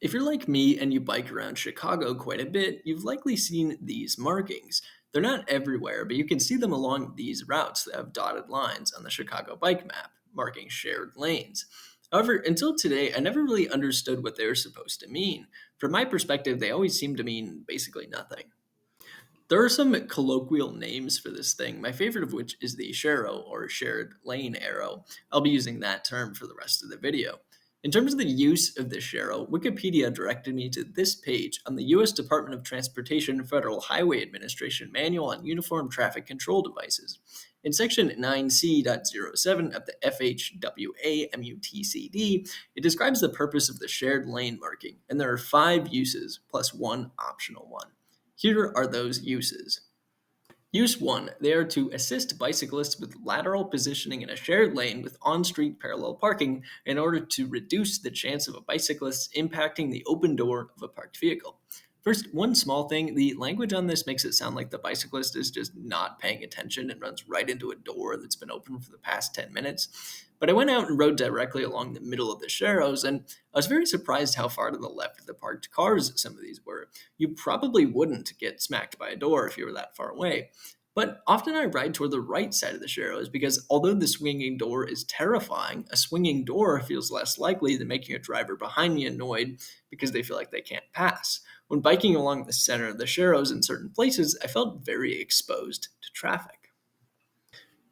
If you're like me and you bike around Chicago quite a bit, you've likely seen these markings. They're not everywhere, but you can see them along these routes that have dotted lines on the Chicago bike map, marking shared lanes. However, until today, I never really understood what they were supposed to mean. From my perspective, they always seem to mean basically nothing. There are some colloquial names for this thing, my favorite of which is the Sharrow or shared lane arrow. I'll be using that term for the rest of the video. In terms of the use of the Sharrow, Wikipedia directed me to this page on the U.S. Department of Transportation Federal Highway Administration Manual on Uniform Traffic Control Devices. In section 9C.07 of the FHWA MUTCD, it describes the purpose of the shared lane marking, and there are 5 uses plus one optional one. Here are those uses. Use 1. They are to assist bicyclists with lateral positioning in a shared lane with on-street parallel parking in order to reduce the chance of a bicyclist impacting the open door of a parked vehicle. First, one small thing, the language on this makes it sound like the bicyclist is just not paying attention and runs right into a door that's been open for the past 10 minutes. But I went out and rode directly along the middle of the Sharrows, and I was very surprised how far to the left of the parked cars some of these were. You probably wouldn't get smacked by a door if you were that far away. But often I ride toward the right side of the Sharrows because although the swinging door is terrifying, a swinging door feels less likely than making a driver behind me annoyed because they feel like they can't pass. When biking along the center of the Sharrows in certain places, I felt very exposed to traffic.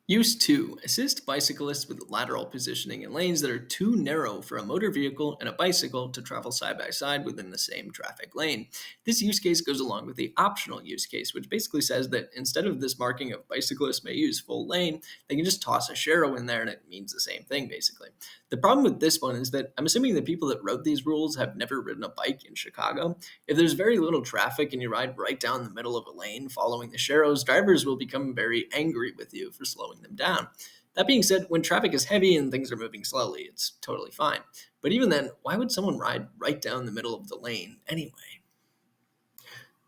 Use 2. Assist bicyclists with lateral positioning in lanes that are too narrow for a motor vehicle and a bicycle to travel side by side within the same traffic lane. This use case goes along with the optional use case, which basically says that instead of this marking of bicyclists may use full lane, they can just toss a Sharrow in there and it means the same thing basically. The problem with this one is that I'm assuming the people that wrote these rules have never ridden a bike in Chicago. If there's very little traffic and you ride right down the middle of a lane following the Sharrows, drivers will become very angry with you for slowing them down. That being said, when traffic is heavy and things are moving slowly, it's totally fine. But even then, why would someone ride right down the middle of the lane anyway?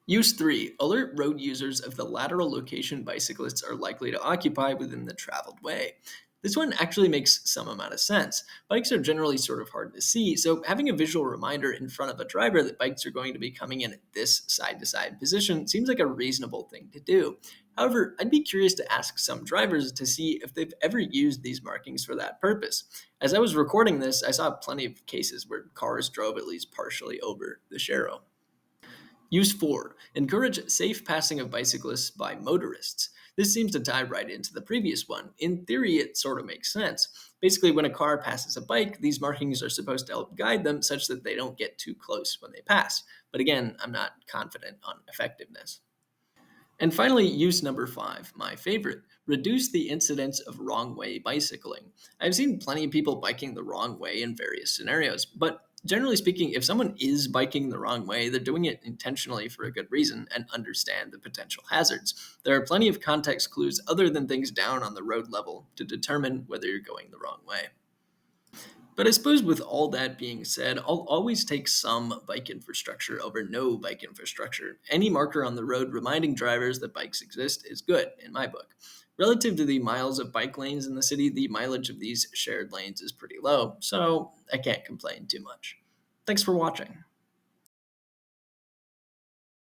Use 3. Alert road users of the lateral location bicyclists are likely to occupy within the traveled way. This one actually makes some amount of sense. Bikes are generally sort of hard to see, so having a visual reminder in front of a driver that bikes are going to be coming in at this side-to-side position seems like a reasonable thing to do. However, I'd be curious to ask some drivers to see if they've ever used these markings for that purpose. As I was recording this, I saw plenty of cases where cars drove at least partially over the Sharrow. Use 4. Encourage safe passing of bicyclists by motorists. This seems to tie right into the previous one. In theory, it sort of makes sense. Basically, when a car passes a bike, these markings are supposed to help guide them such that they don't get too close when they pass. But again, I'm not confident on effectiveness. And finally, use number 5, my favorite. Reduce the incidence of wrong way bicycling. I've seen plenty of people biking the wrong way in various scenarios, but generally speaking, if someone is biking the wrong way, they're doing it intentionally for a good reason and understand the potential hazards. There are plenty of context clues other than things down on the road level to determine whether you're going the wrong way. But I suppose with all that being said, I'll always take some bike infrastructure over no bike infrastructure. Any marker on the road reminding drivers that bikes exist is good, in my book. Relative to the miles of bike lanes in the city, the mileage of these shared lanes is pretty low, so I can't complain too much. Thanks for watching.